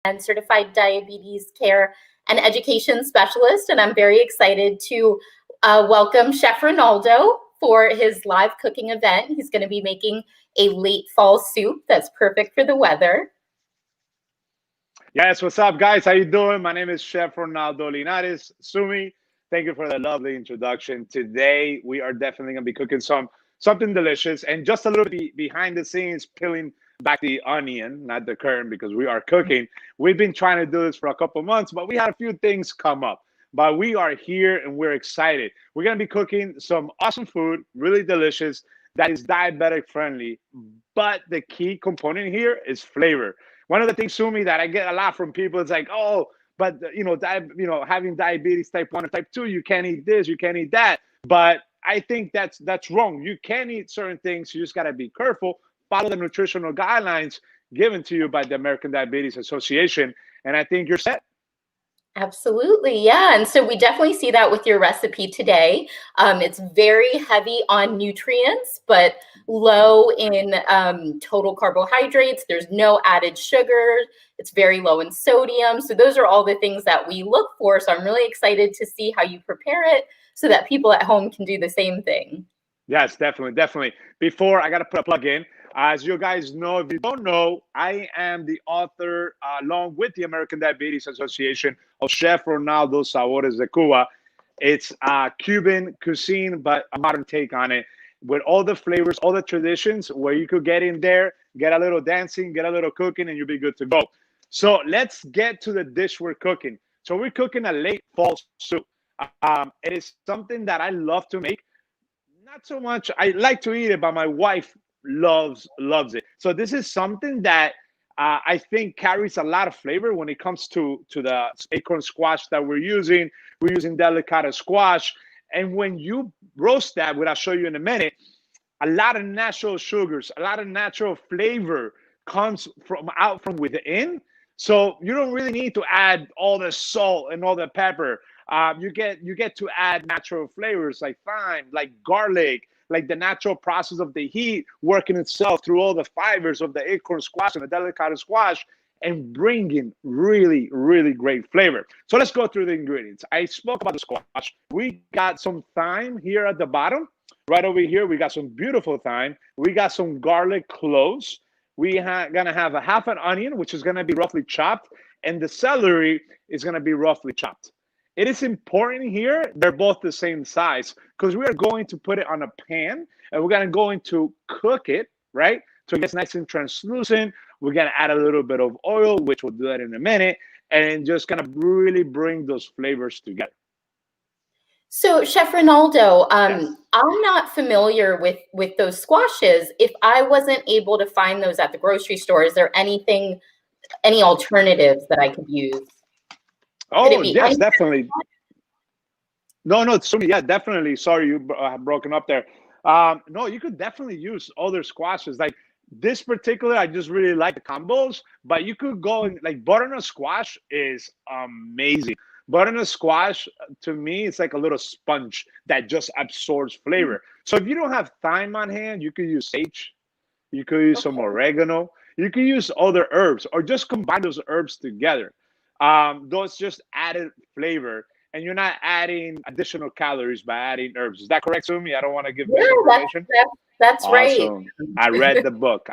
and certified diabetes care and education specialist. And I'm very excited to welcome Chef Ronaldo for his live cooking event. He's going to be making a late fall soup that's perfect for the weather. Yes, what's up, guys? How you doing? My name is Chef Ronaldo Linares. Sumi, thank you for the lovely introduction. Today, we are definitely going to be cooking something delicious and just a little bit behind the scenes, peeling back the onion, not the curtain, because we are cooking. We've been trying to do this for a couple months, but we had a few things come up. But we are here and we're excited. We're going to be cooking some awesome food, really delicious, that is diabetic friendly. But the key component here is flavor. One of the things, Sumi, that I get a lot from people is like, oh, but having diabetes type 1 or type 2, you can't eat this, you can't eat that. But I think that's wrong. You can eat certain things. You just got to be careful. Follow the nutritional guidelines given to you by the American Diabetes Association. And I think you're set. Absolutely. Yeah. And so we definitely see that with your recipe today. It's very heavy on nutrients, but low in total carbohydrates. There's no added sugar. It's very low in sodium. So those are all the things that we look for. So I'm really excited to see how you prepare it so that people at home can do the same thing. Yes, definitely, definitely. Before, I got to put a plug in. As you guys know, if you don't know, I am the author, along with the American Diabetes Association, of Chef Ronaldo Sabores de Cuba. It's Cuban cuisine, but a modern take on it, with all the flavors, all the traditions, where you could get in there, get a little dancing, get a little cooking, and you'll be good to go. So let's get to the dish we're cooking. So we're cooking a late fall soup. It is something that I love to make. Not so much. I like to eat it, but my wife loves it. So this is something that I think carries a lot of flavor when it comes to the acorn squash that we're using. We're using delicata squash, and when you roast that, which I'll show you in a minute, a lot of natural sugars, a lot of natural flavor comes out from within. So you don't really need to add all the salt and all the pepper. You get to add natural flavors like thyme, like garlic, like the natural process of the heat working itself through all the fibers of the acorn squash and the delicata squash, and bringing really, really great flavor. So let's go through the ingredients. I spoke about the squash. We got some thyme here at the bottom. Right over here, we got some beautiful thyme. We got some garlic cloves. Gonna have a half an onion, which is gonna be roughly chopped, and the celery is gonna be roughly chopped. It is important here, they're both the same size, because we are going to put it on a pan and we're going to cook it, right? So it gets nice and translucent. We're going to add a little bit of oil, which we'll do that in a minute, and just kind of really bring those flavors together. So, Chef Ronaldo, Yes. I'm not familiar with those squashes. If I wasn't able to find those at the grocery store, is there any alternatives that I could use? Oh, yes, definitely. No, Sumi, yeah, definitely. Sorry, you have broken up there. No, you could definitely use other squashes. Like this particular, I just really like the combos, but you could go and like butternut squash is amazing. Butternut squash, to me, it's like a little sponge that just absorbs flavor. So if you don't have thyme on hand, you could use sage. You could use some oregano. You could use other herbs, or just combine those herbs together. Those just added flavor, and you're not adding additional calories by adding herbs. Is that correct, Sumi? I don't want to give misinformation. That's awesome. Right. I read the book.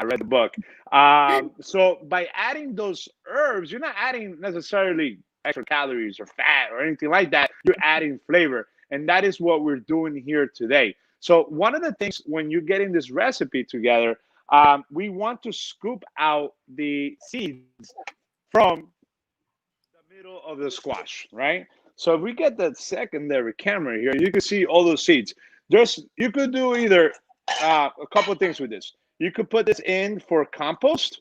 So by adding those herbs, you're not adding necessarily extra calories or fat or anything like that. You're adding flavor, and that is what we're doing here today. So one of the things when you're getting this recipe together, we want to scoop out the seeds from the middle of the squash, right? So if we get that secondary camera here, you can see all those seeds. You could do either a couple of things with this. You could put this in for compost.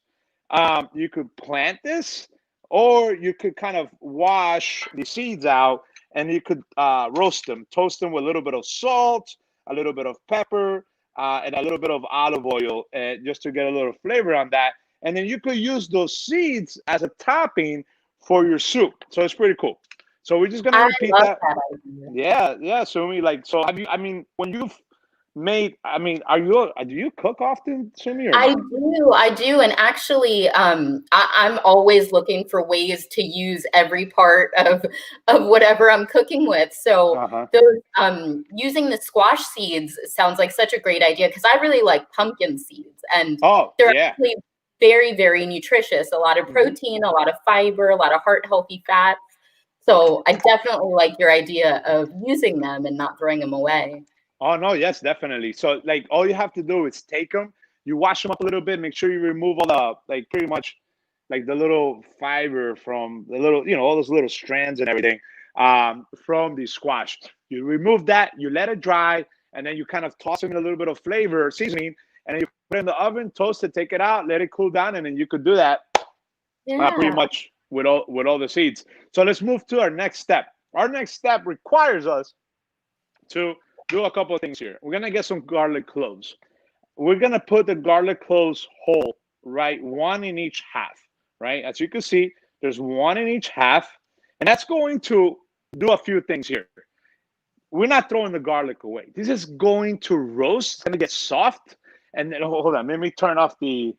You could plant this, or you could kind of wash the seeds out and you could roast them, toast them with a little bit of salt, a little bit of pepper, and a little bit of olive oil, just to get a little flavor on that. And then you could use those seeds as a topping for your soup. So it's pretty cool. So we're just gonna repeat that. Yeah. So we like. So have you? I mean, when you've made. I mean, do you cook often, Simi, or no? I do, and actually, I'm always looking for ways to use every part of whatever I'm cooking with. So Uh-huh. those using the squash seeds sounds like such a great idea because I really like pumpkin seeds, and Oh, they're yeah. actually very, very nutritious. A lot of Hmm. protein, a lot of fiber, a lot of heart healthy fats. So I definitely like your idea of using them and not throwing them away. Oh no, yes, definitely. So like all you have to do is take them, you wash them up a little bit, make sure you remove all the like pretty much like the little fiber from the little, all those little strands and everything from the squash. You remove that, you let it dry, and then you kind of toss them in a little bit of flavor, seasoning, and then you put it in the oven, toast it, take it out, let it cool down, and then you could do that pretty Yeah. much with all the seeds. So let's move to our next step. Our next step requires us to do a couple of things here. We're gonna get some garlic cloves. We're gonna put the garlic cloves whole, right? One in each half, right? As you can see, there's one in each half, and that's going to do a few things here. We're not throwing the garlic away. This is going to roast. It's gonna get soft, and then hold on. Let me turn off the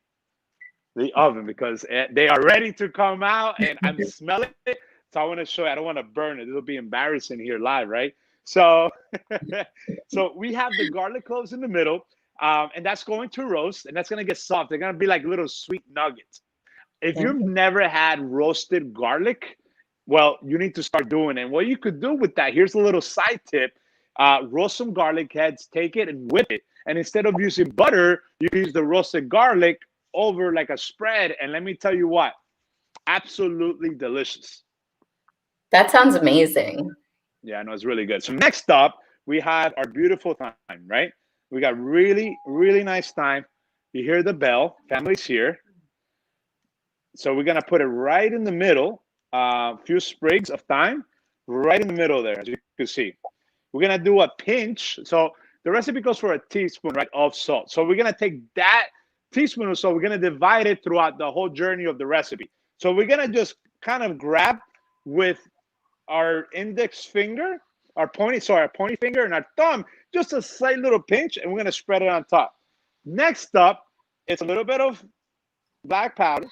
oven because they are ready to come out, and I'm smelling it. So I want to show you. I don't want to burn it. It'll be embarrassing here live, right? So, so we have the garlic cloves in the middle, and that's going to roast, and that's going to get soft. They're going to be like little sweet nuggets. If you've never had roasted garlic, well, you need to start doing it. And what you could do with that, here's a little side tip. Roast some garlic heads, take it and whip it. And instead of using butter, you use the roasted garlic over like a spread. And let me tell you what, absolutely delicious. That sounds amazing. Yeah, no, it's really good. So next up, we have our beautiful thyme, right? We got really, really nice thyme. You hear the bell. Family's here. So we're gonna put it right in the middle. A few sprigs of thyme, right in the middle there, as you can see. We're gonna do a pinch. So the recipe calls for a teaspoon, right, of salt. So we're gonna take that teaspoon of salt. We're gonna divide it throughout the whole journey of the recipe. So we're gonna just kind of grab with our index finger, our pointy finger, and our thumb, just a slight little pinch, and we're gonna spread it on top. Next up, it's a little bit of black powder.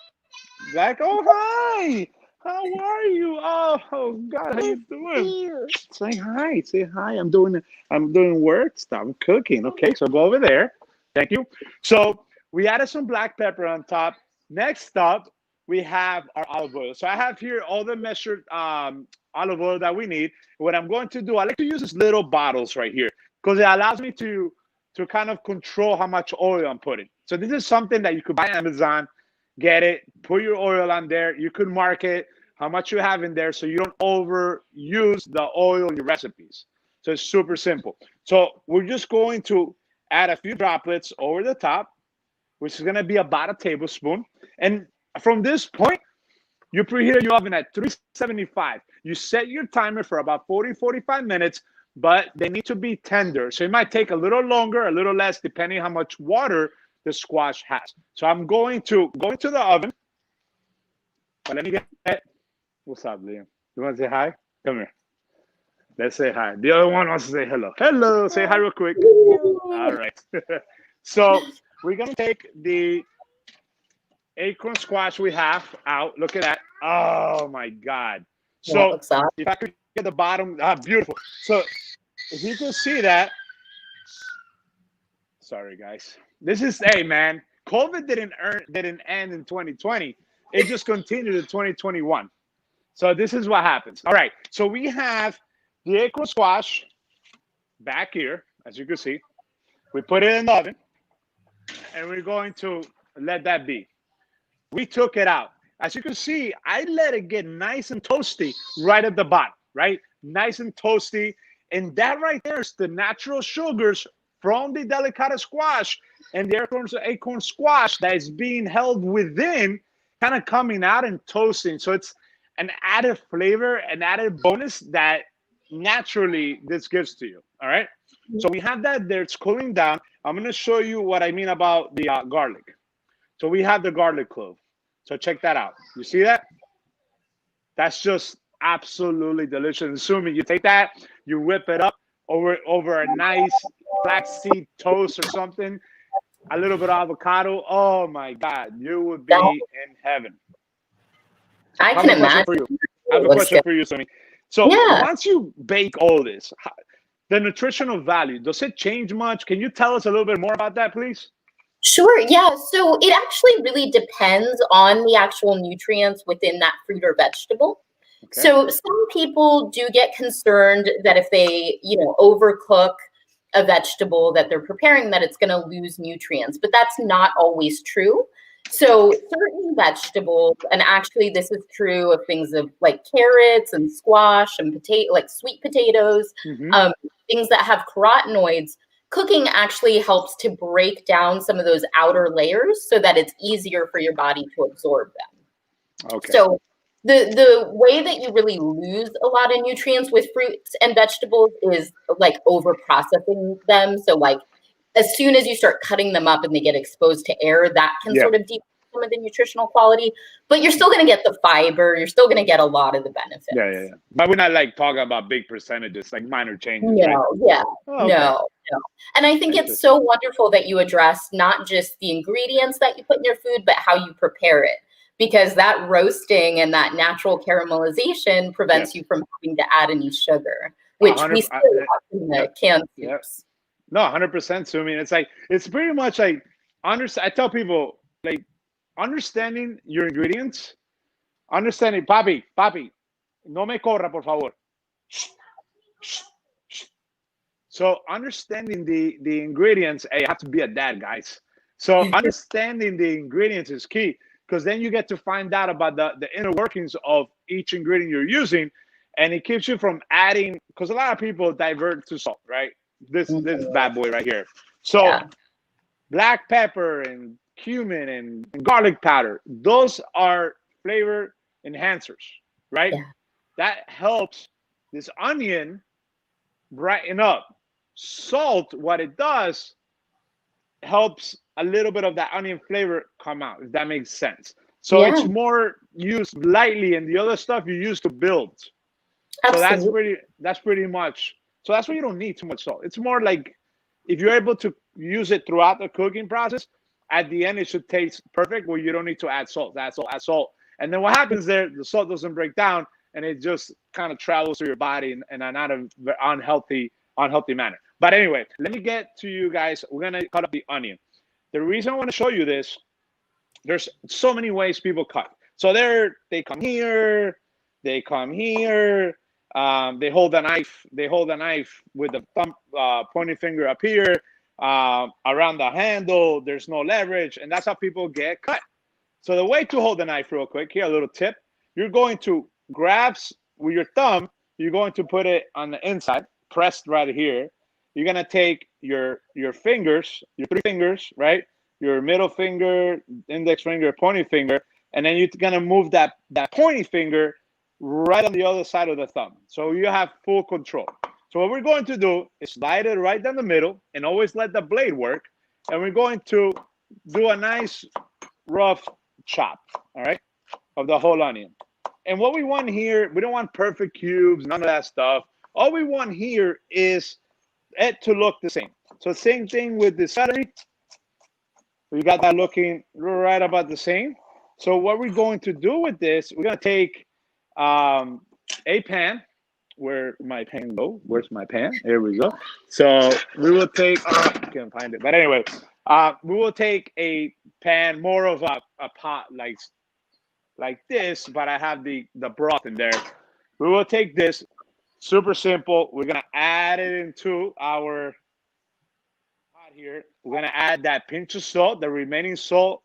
Black, oh hi, how are you? Oh God, how you doing? Say hi, say hi. I'm doing work stuff. I'm cooking. Okay, so go over there. Thank you. So we added some black pepper on top. Next up, we have our olive oil. So I have here all the measured olive oil that we need. What I'm going to do, I like to use these little bottles right here because it allows me to kind of control how much oil I'm putting. So this is something that you could buy on Amazon, get it, put your oil on there. You could mark it how much you have in there so you don't overuse the oil in your recipes. So it's super simple. So we're just going to add a few droplets over the top, which is going to be about a tablespoon. And from this point, you preheat your oven at 375. You set your timer for about 40-45 minutes, but they need to be tender. So it might take a little longer, a little less, depending how much water the squash has. So I'm going to go into the oven. But let me get, what's up, Liam? You want to say hi? Come here. Let's say hi. The other one wants to say hello. Hello. Say hi real quick. All right. So we're going to take the acorn squash we have out. Look at that. Oh, my God. Yeah, it So looks awesome. if I could get the bottom, beautiful. So if you can see that, sorry, guys. This is, hey, man, COVID didn't end in 2020. It just continued in 2021. So this is what happens. All right. So we have the acorn squash back here, as you can see. We put it in the oven, and we're going to let that be. We took it out. As you can see, I let it get nice and toasty right at the bottom, right? Nice and toasty. And that right there is the natural sugars from the delicata squash and the acorn squash that is being held within, kind of coming out and toasting. So it's an added flavor, an added bonus that naturally this gives to you. All right. So we have that there. It's cooling down. I'm going to show you what I mean about the garlic. So we have the garlic clove. So check that out. You see that? That's just absolutely delicious. Assuming you take that, you whip it up over a nice flaxseed toast or something, a little bit of avocado. Oh my God, you would That, be in heaven. I I have can a question imagine. for you. I have It a looks question good. for you, Sumi. So Yeah. once you bake all this, the nutritional value, does it change much? Can you tell us a little bit more about that, please? Sure. Yeah. So it actually really depends on the actual nutrients within that fruit or vegetable. Okay. So some people do get concerned that if they, overcook a vegetable that they're preparing, that it's going to lose nutrients, but that's not always true. So certain vegetables, and actually this is true of things of like carrots and squash and like sweet potatoes, Mm-hmm. um, things that have carotenoids. Cooking actually helps to break down some of those outer layers so that it's easier for your body to absorb them. Okay. So the way that you really lose a lot of nutrients with fruits and vegetables is like over processing them. So like as soon as you start cutting them up and they get exposed to air, that can Yeah. sort of decrease some of the nutritional quality, but you're still going to get the fiber. You're still going to get a lot of the benefits. Yeah. But we're not like talking about big percentages, like minor changes, right? No, yeah, Oh, okay. no. And I think it's so wonderful that you address not just the ingredients that you put in your food, but how you prepare it. Because that roasting and that natural caramelization prevents Yes. you from having to add any sugar, which we 100. still have in the canned Yeah. soups. No, 100%, Sumi. It's like, it's pretty much like, I tell people, like, understanding your ingredients, understanding, papi, no me corra, por favor. So understanding the ingredients, hey, you have to be a dad, guys. So understanding the ingredients is key, because then you get to find out about the inner workings of each ingredient you're using, and it keeps you from adding, because a lot of people divert to salt, right? This bad boy right here. So Yeah. black pepper and cumin and garlic powder, those are flavor enhancers, right? Yeah. That helps this onion brighten up. Salt, what it does, helps a little bit of that onion flavor come out, if that makes sense. So Yeah. it's more used lightly, and the other stuff you use to build. So Absolutely. that's pretty much. So that's why you don't need too much salt. It's more like if you're able to use it throughout the cooking process, at the end it should taste perfect. Where you don't need to add salt, add salt, and then what happens there? The salt doesn't break down, and it just kind of travels through your body in a not a unhealthy manner. But anyway, let me get to you guys. We're gonna cut up the onion. The reason I want to show you this, there's so many ways people cut. So they come here, they come here. They hold the knife. They hold the knife with the thumb, pointing finger up here, around the handle. There's no leverage, and that's how people get cut. So the way to hold the knife, real quick, here a little tip: you're going to grab with your thumb. You're going to put it on the inside, pressed right here. You're gonna take your fingers, your three fingers, right? Your middle finger, index finger, pointing finger, and then you're gonna move that pointing finger right on the other side of the thumb. So you have full control. So what we're going to do is slide it right down the middle and always let the blade work. And we're going to do a nice rough chop, all right, of the whole onion. And what we want here, we don't want perfect cubes, none of that stuff. All we want here is it to look the same. So same thing with the celery. We got that looking right about the same. So what we're going to do with this, we're going to take a pan. Where my pan go? Where's my pan? Here we go. So we will take, I can't find it. But anyway, we will take a pan, more of a pot like this, but I have the broth in there. We will take this, super simple. We're going to add it into our pot here. We're going to add that pinch of salt, the remaining salt,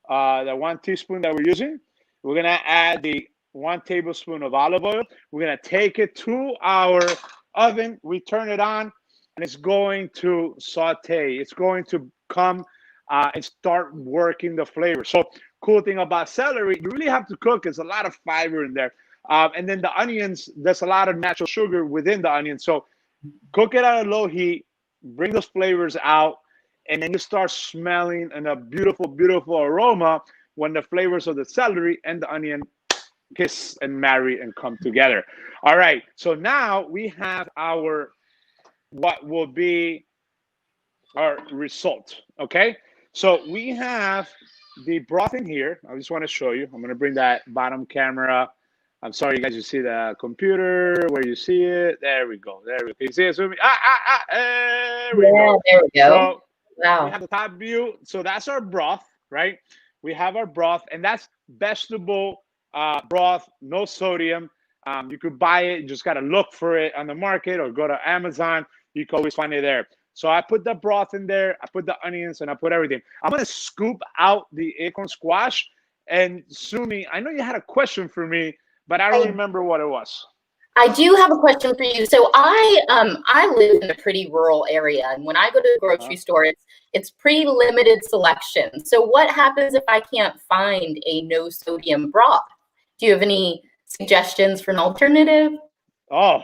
the 1 teaspoon that we're using. We're going to add the 1 tablespoon of olive oil. We're going to take it to our oven. We turn it on, and it's going to saute. It's going to come and start working the flavor. So cool thing about celery, you really have to cook. There's a lot of fiber in there. And then the onions, there's a lot of natural sugar within the onion. So cook it at a low heat, bring those flavors out, and then you start smelling in a beautiful, beautiful aroma when the flavors of the celery and the onion kiss and marry and come together. All right, so now we have our what will be our result. Okay, so we have the broth in here. I just want to show you. I'm going to bring that bottom camera. I'm sorry, you guys, you see the computer where you see it. There we go. There we go. Can you see it? There we Yeah, go. there we go. So we Wow. have the top view. So that's our broth, right? We have our broth, and that's vegetable broth, no sodium. You could buy it. You just got to look for it on the market or go to Amazon. You can always find it there. So I put the broth in there. I put the onions and I put everything. I'm going to scoop out the acorn squash. And Sumi, I know you had a question for me, but I don't I remember what it was. I do have a question for you. So I live in a pretty rural area, and when I go to the grocery store, it's pretty limited selection. So what happens if I can't find a no sodium broth? Do you have any suggestions for an alternative? Oh,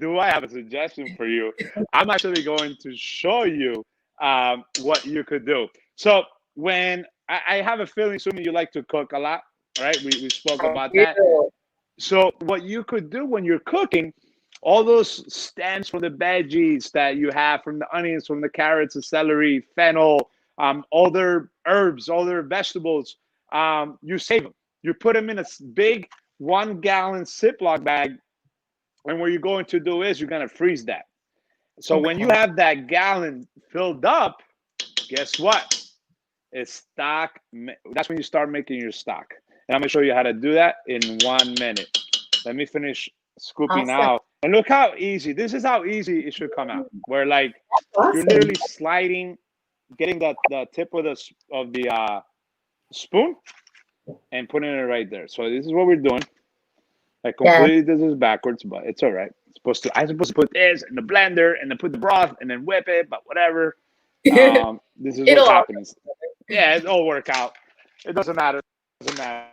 do I have a suggestion for you? I'm actually going to show you what you could do. So when I have a feeling, Sumi, you like to cook a lot, right? We spoke I about that. do. So what you could do when you're cooking, all those stems from the veggies that you have, from the onions, from the carrots, the celery, fennel, other herbs, other vegetables, you save them. You put them in a big 1 gallon Ziploc bag, and what you're going to do is you're going to freeze that. So when you Okay. have that gallon filled up, guess what? It's stock. That's when you start making your stock. And I'm going to show you how to do that in 1 minute. Let me finish scooping Awesome. out. And look how easy. This is how easy it should come out. Where like you're Awesome. literally sliding, getting the tip of the spoon and putting it right there. So this is what we're doing. I Yeah. completely did this backwards, but it's all right. I'm supposed to put this in the blender and then put the broth and then whip it, but whatever. This is what's It'll all happening. Yeah, it'll work out. It doesn't matter. It doesn't matter.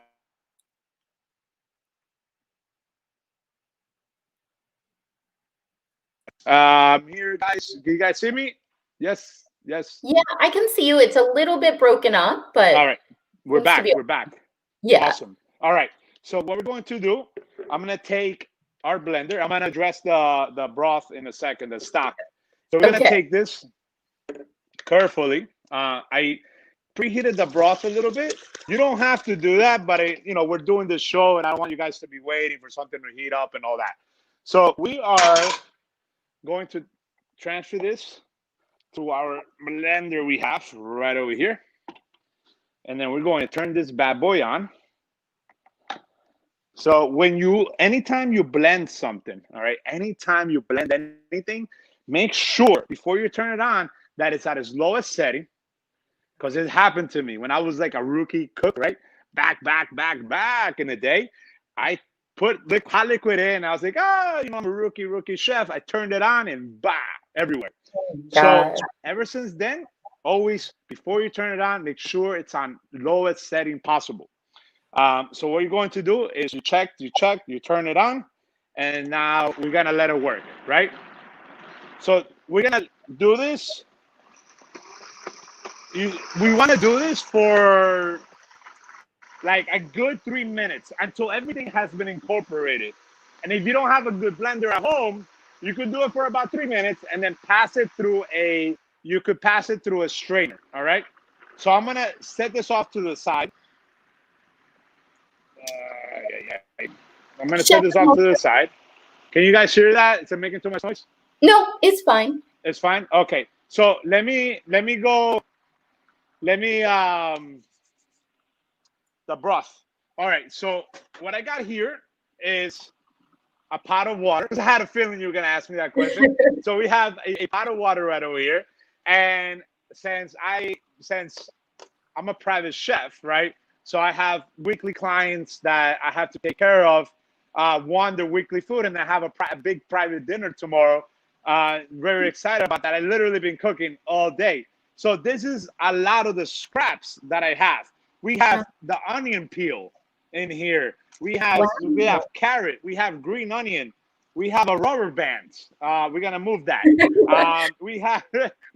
Here, guys. Can you guys see me? Yes. Yes. Yeah, I can see you. It's a little bit broken up, All but right. We're seems to back. be We're back. yeah. Awesome. All right. So what we're going to do, I'm going to take our blender. I'm going to address the broth in a second, the stock. So we're going to Okay. take this carefully. I preheated the broth a little bit. You don't have to do that, but we're doing this show, and I don't want you guys to be waiting for something to heat up and all that. So we are going to transfer this to our blender we have right over here, and then we're going to turn this bad boy on. So anytime you blend something, all right, anytime you blend anything, make sure before you turn it on that it's at its lowest setting, because it happened to me when I was like a rookie cook, right? Back in the day, I put hot liquid in. I was like, I'm a rookie chef. I turned it on and bah, everywhere. So God. ever since then, always before you turn it on, make sure it's on lowest setting possible. So what you're going to do is you turn it on, and now we're gonna let it work, right? So we're gonna do this. We want to do this for like a good 3 minutes until everything has been incorporated. And if you don't have a good blender at home, you could do it for about 3 minutes and then you could pass it through a strainer. All right. So I'm gonna set this off to the side. I'm gonna set Chef, this off to the side. Can you guys hear that? Is it making too much noise? no, it's fine. It's fine. Okay. So let me go. Let me the broth. All right. So what I got here is a pot of water. I had a feeling you were gonna ask me that question. So we have a pot of water right over here, and since I'm a private chef, right? So I have weekly clients that I have to take care of. One, their weekly food, and I have a big private dinner tomorrow. Very excited about that. I literally been cooking all day. So this is a lot of the scraps that I have. We have the onion peel in here. We have Wow. carrot. We have green onion. We have a rubber band. We're gonna move that. We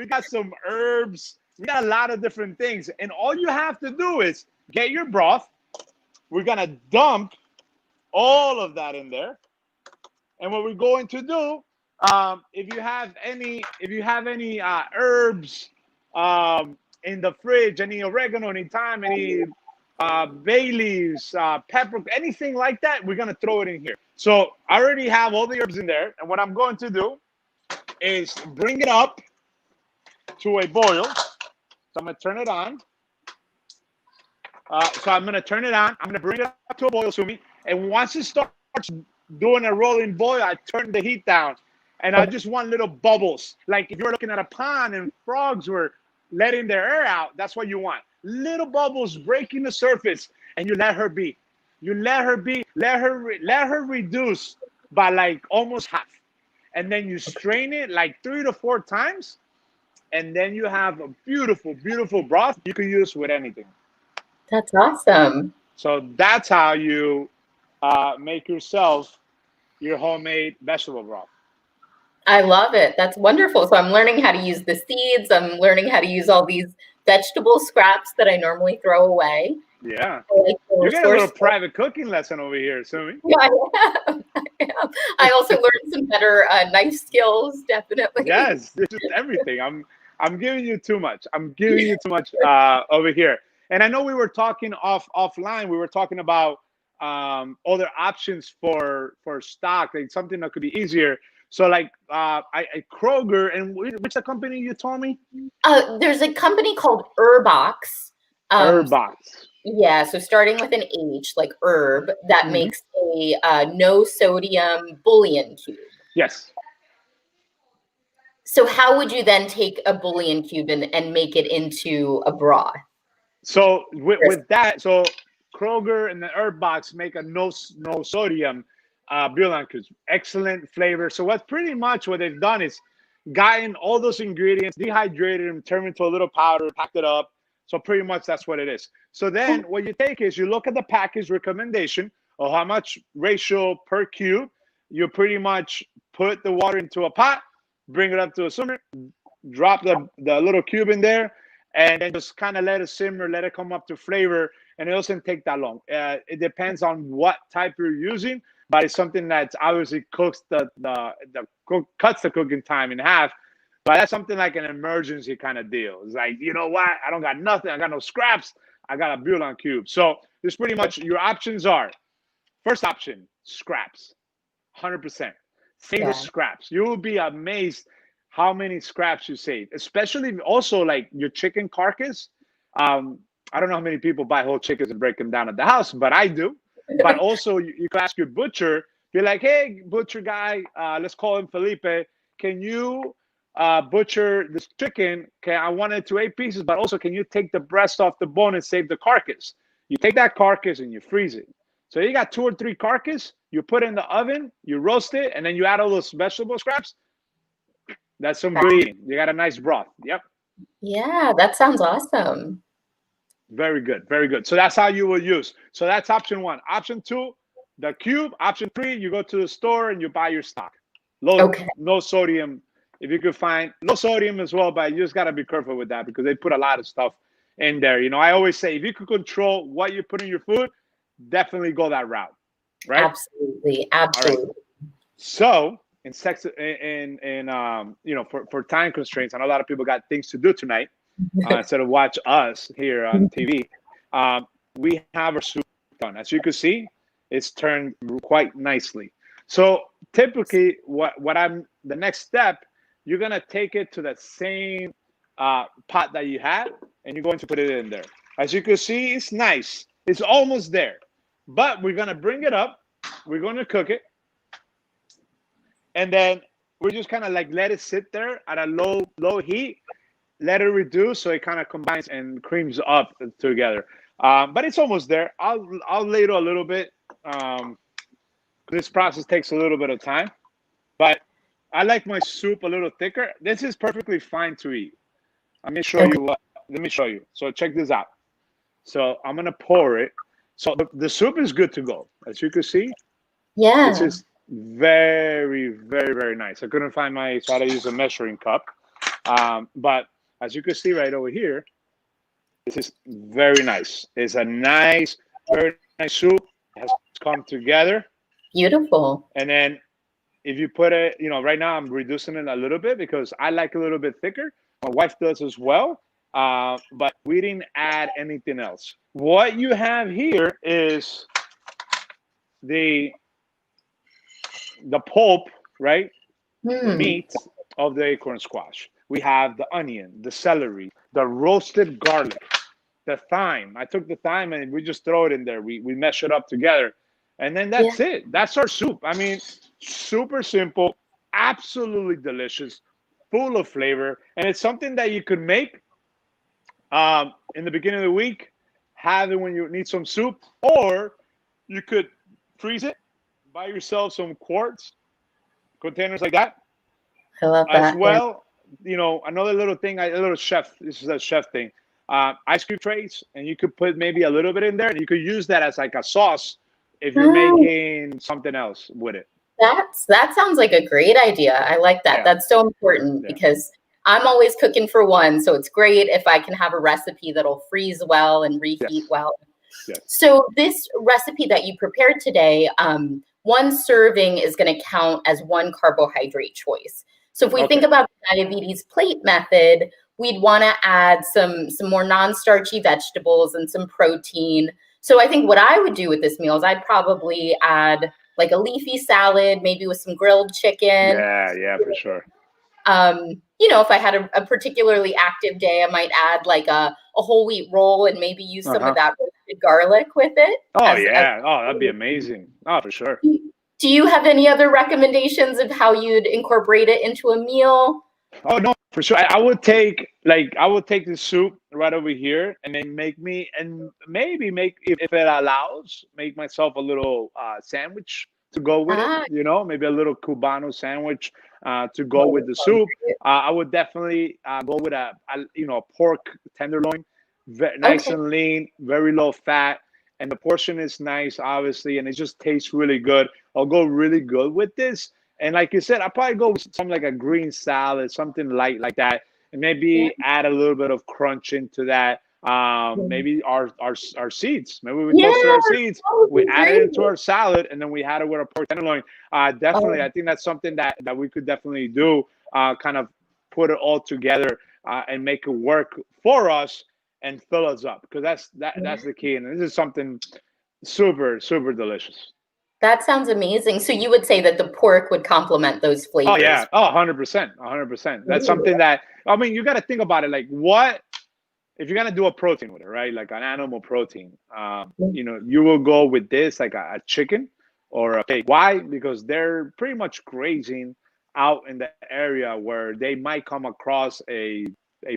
got some herbs. We got a lot of different things, and all you have to do is get your broth. We're gonna dump all of that in there, and what we're going to do, if you have any herbs in the fridge, any oregano, any thyme, any bay leaves, pepper, anything like that, we're going to throw it in here. So I already have all the herbs in there. And what I'm going to do is bring it up to a boil. So I'm going to turn it on. So I'm going to turn it on. I'm going to bring it up to a boil, Sumi. And once it starts doing a rolling boil, I turn the heat down. And I just want little bubbles. Like if you're looking at a pond and frogs were letting their air out, that's what you want. Little bubbles breaking the surface, and you let her be. You let her be. Let her reduce by like almost half. And then you strain it like 3 to 4 times. And then you have a beautiful, beautiful broth you can use with anything. That's awesome. So that's how you make yourself your homemade vegetable broth. I love it. That's wonderful. So I'm learning how to use the seeds. I'm learning how to use all these vegetable scraps that I normally throw away. Yeah. Like You're getting a little private cooking lesson over here, Sumi. Yeah, I am. I also learned some better knife skills, definitely. Yes, this is everything. I'm giving you too much. I'm giving you too much over here. And I know we were talking offline. We were talking about other options for stock, like something that could be easier. So like I Kroger, and which the company you told me? There's a company called Herbox. Herbox. Yeah, so starting with an H, like herb, that makes a no sodium bouillon cube. Yes. So how would you then take a bouillon cube and make it into a broth? So with that, so Kroger and the Herbox make a no sodium bouillon cubes. Excellent flavor. So what's pretty much what they've done is gotten all those ingredients, dehydrated them, turned into a little powder, packed it up. So pretty much that's what it is. So then what you take is you look at the package recommendation of how much ratio per cube. You pretty much put the water into a pot, bring it up to a simmer, drop the little cube in there, and then just kind of let it simmer, let it come up to flavor. And it doesn't take that long. It depends on what type you're using, but it's something that obviously cuts the cooking time in half. But that's something like an emergency kind of deal. It's like, you know what? I don't got nothing. I got no scraps. I got a bouillon cube. So there's pretty much your options are, first option, scraps, 100%. Save the scraps. You will be amazed how many scraps you save, especially also like your chicken carcass. I don't know how many people buy whole chickens and break them down at the house, but I do. But also you can ask your butcher, be like, hey, butcher guy, let's call him Felipe. Can you butcher this chicken? Okay, I want it to 8 pieces, but also can you take the breast off the bone and save the carcass? You take that carcass and you freeze it. So you got 2 or 3 carcass, you put it in the oven, you roast it, and then you add all those vegetable scraps. That's some good eating. You got a nice broth. Yep. Yeah, that sounds awesome. Very good. Very good. So that's how you will use. So that's option 1. Option 2, the cube. Option 3, you go to the store and you buy your stock. No sodium. If you could find no sodium as well, but you just got to be careful with that because they put a lot of stuff in there. You know, I always say if you could control what you put in your food, definitely go that route. Right? Absolutely. Absolutely. Right. So you know, for time constraints, I know a lot of people got things to do tonight instead of watch us here on TV. We have our soup done. As you can see, it's turned quite nicely. So typically the next step, you're going to take it to that same pot that you had, and you're going to put it in there. As you can see, it's nice. It's almost there. But we're going to bring it up. We're going to cook it. And then we're just kind of like let it sit there at a low heat. Let it reduce so it kind of combines and creams up together. But it's almost there. I'll ladle a little bit. This process takes a little bit of time. But I like my soup a little thicker. This is perfectly fine to eat. Let me show you. Let me show you. So check this out. So I'm going to pour it. So the soup is good to go. As you can see. Yeah. This is very, very, very nice. I couldn't find so I had to use a measuring cup. But as you can see right over here, this is very nice. It's a nice, very nice soup. It has come together. Beautiful. And then if you put it, you know, right now I'm reducing it a little bit because I like a little bit thicker. My wife does as well. but we didn't add anything else. What you have here is the pulp, right? The Hmm. meat of the acorn squash. We have the onion, the celery, the roasted garlic, the thyme. I took the thyme and we just throw it in there. We mesh it up together. And then Yeah. that's it. That's our soup. I mean, super simple, absolutely delicious, full of flavor. And it's something that you could make in the beginning of the week, have it when you need some soup, or you could freeze it, buy yourself some quarts, containers like that I love as that. Yeah. well. You know, another little thing, a little chef, this is a chef thing, ice cream trays, and you could put maybe a little bit in there, and you could use that as like a sauce if you're Mm, making something else with it. that sounds like a great idea. I like that. Yeah, That's so important yeah, because I'm always cooking for one. So it's great if I can have a recipe that'll freeze well and reheat yes, well. yes. So this recipe that you prepared today, one serving is going to count as one carbohydrate choice. So if we think Okay, about the diabetes plate method, we'd want to add some more non-starchy vegetables and some protein. So I think what I would do with this meal is I'd probably add like a leafy salad, maybe with some grilled chicken. yeah, yeah, for sure. If I had a particularly active day, I might add like a whole wheat roll and maybe use some of Uh-huh. that roasted garlic with it Oh as yeah, oh that'd be amazing. Oh, for sure. do you have any other recommendations of how you'd incorporate it into a meal? Oh no, for sure. I would take the soup right over here and then make me and maybe make if it allows, make myself a little sandwich to go with it. Ah, You know, maybe a little Cubano sandwich to go oh, with that the sounds soup. great. I would definitely go with a pork tenderloin, nice Okay. and lean, very low fat, and the portion is nice, obviously, and it just tastes really good. I'll go really good with this. And like you said, I'll probably go with something like a green salad, something light like that, and Yeah. maybe add a little bit of crunch into that. Yeah. Maybe our seeds. Maybe we Yeah, toasted our seeds, that would we be add it great. into our salad, and then we had it with our pork tenderloin. Definitely, Oh, I think that's something that we could definitely do. Kind of put it all together and make it work for us and fill us up because that's yeah. the key. And this is something super super delicious. That sounds amazing. So you would say that the pork would complement those Oh yeah. flavors. Oh, 100%. 100%. That's Ooh, something that I mean, you got to think about it. Like, what if you're gonna do a protein with it, right? Like an animal protein. You will go with this like a chicken or a pig. Why? Because they're pretty much grazing out in the area where they might come across a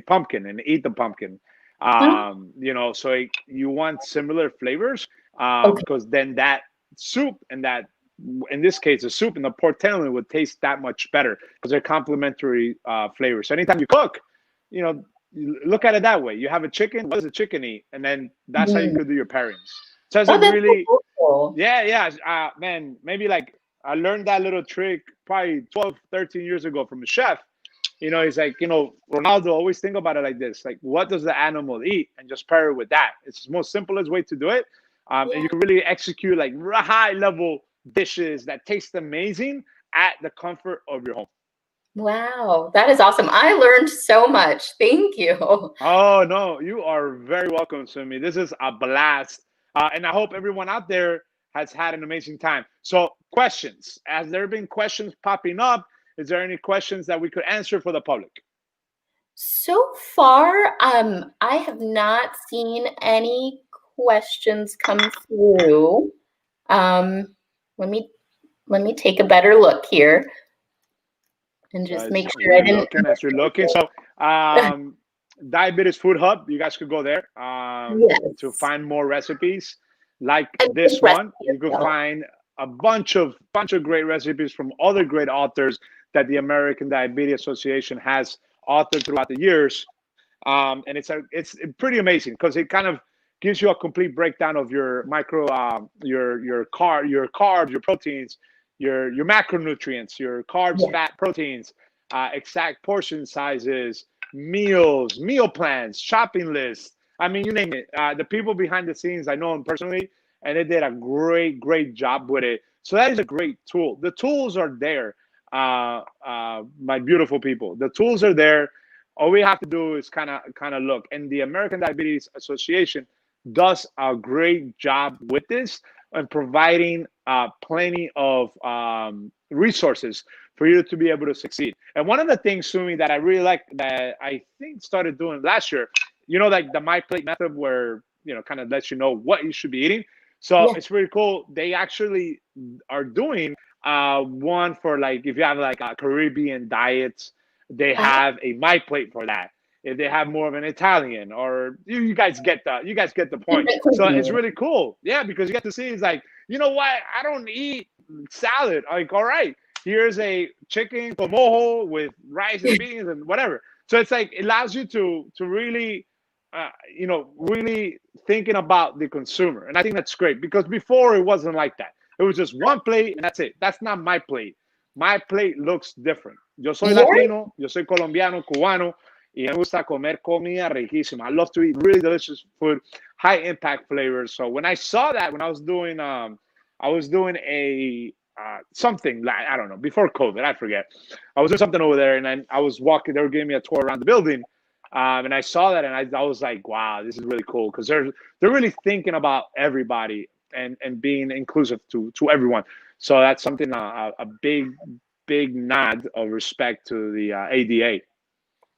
pumpkin and eat the pumpkin. yeah. So you want similar flavors Okay. because then that soup and that in this case the soup and the pork tenderloin would taste that much better because they're complementary flavors. So anytime you cook, you know, you look at it that way. You have a chicken. What does a chicken eat? And then that's how you Mm. could do your pairings. So it's Oh, like that's so really, cool. yeah, yeah. Man, maybe like I learned that little trick probably 12, 13 years ago from a chef. He's like, Ronaldo, always think about it like this. Like, what does the animal eat? And just pair it with that. It's the most simplest way to do it. And you Yeah. can really execute like high level dishes that taste amazing at the comfort of your home. Wow, that is awesome. I learned so much. Thank you. Oh no, you are very welcome, Sumi. This is a blast, and I hope everyone out there has had an amazing time. So, questions? Has there been questions popping up? Is there any questions that we could answer for the public? So far, I have not seen any questions come through. Um, let me let me take a better look here and So just as make sure I we're didn't looking, as you're looking, so miss um, Diabetes Food Hub, you guys could go there anything. to Yes. find more recipes like And this this one. recipe You as could well. find a bunch of great recipes from other great authors that the American Diabetes Association has authored throughout the years, and it's pretty amazing because it kind of gives you a complete breakdown of your micro your carbs, your proteins, your macronutrients, your carbs, Yeah. fat, proteins, exact portion sizes, meals, meal plans, shopping lists. I mean, you name it. The people behind the scenes, I know them personally, and they did a great job with it. So that is a great tool. The tools are there, my beautiful people. The tools are there. All we have to do is kind of look. And the American Diabetes Association does a great job with this and providing plenty of resources for you to be able to succeed. And one of the things, Sumi, that I really like that I think started doing last year, like the My Plate method where, kind of lets you know what you should be eating. So Yeah. it's really cool. They actually are doing one for like if you have like a Caribbean diets, they Oh, have a My Plate for that. If they have more of an Italian, or you guys get the point. different So it's cuisine. really cool. Yeah, because you get to see it's like, you know what? I don't eat salad. Like, all right, here's a chicken tomojo with rice and beans and whatever. So it's like it allows you to really really thinking about the consumer. And I think that's great because before it wasn't like that. It was just one plate and that's it. That's not my plate. My plate looks different. Yo soy Yeah. Latino, yo soy colombiano, cubano, y me gusta comer comida riquísima. I love to eat really delicious food, high impact flavors. So when I saw that, when I was doing a something like, I don't know, before COVID, I forget. I was doing something over there, and I was walking. They were giving me a tour around the building, and I saw that, and I was like, wow, this is really cool because they're really thinking about everybody and being inclusive to everyone. So that's something a big nod of respect to the ADA.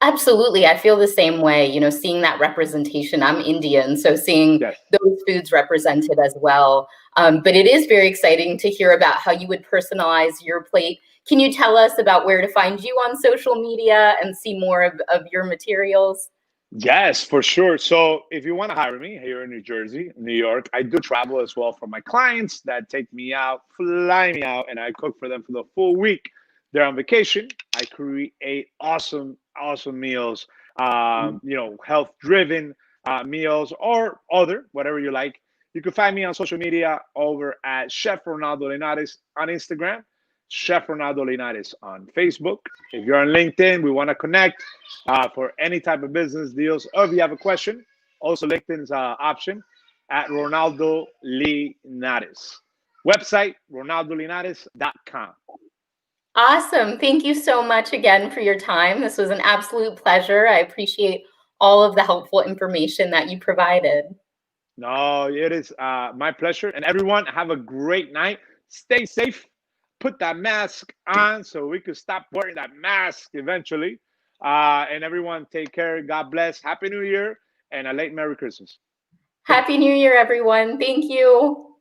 Absolutely. I feel the same way, seeing that representation. I'm Indian, so seeing Yes. those foods represented as well. But it is very exciting to hear about how you would personalize your plate. Can you tell us about where to find you on social media and see more of your materials? Yes, for sure. So if you want to hire me here in New Jersey, New York, I do travel as well for my clients that take me out, fly me out, and I cook for them for the full week. They're on vacation. I create awesome meals, health driven meals or other, whatever you like. You can find me on social media over at Chef Ronaldo Linares on Instagram, Chef Ronaldo Linares on Facebook. If you're on LinkedIn, we want to connect for any type of business deals, or if you have a question, also LinkedIn's option at Ronaldo Linares. Website, ronaldolinares.com. Awesome. Thank you so much again for your time. This was an absolute pleasure. I appreciate all of the helpful information that you provided. No, it is my pleasure. And everyone, have a great night. Stay safe. Put that mask on so we could stop wearing that mask eventually. And everyone, take care. God bless. Happy New Year and a late Merry Christmas. Happy New Year, everyone. Thank you.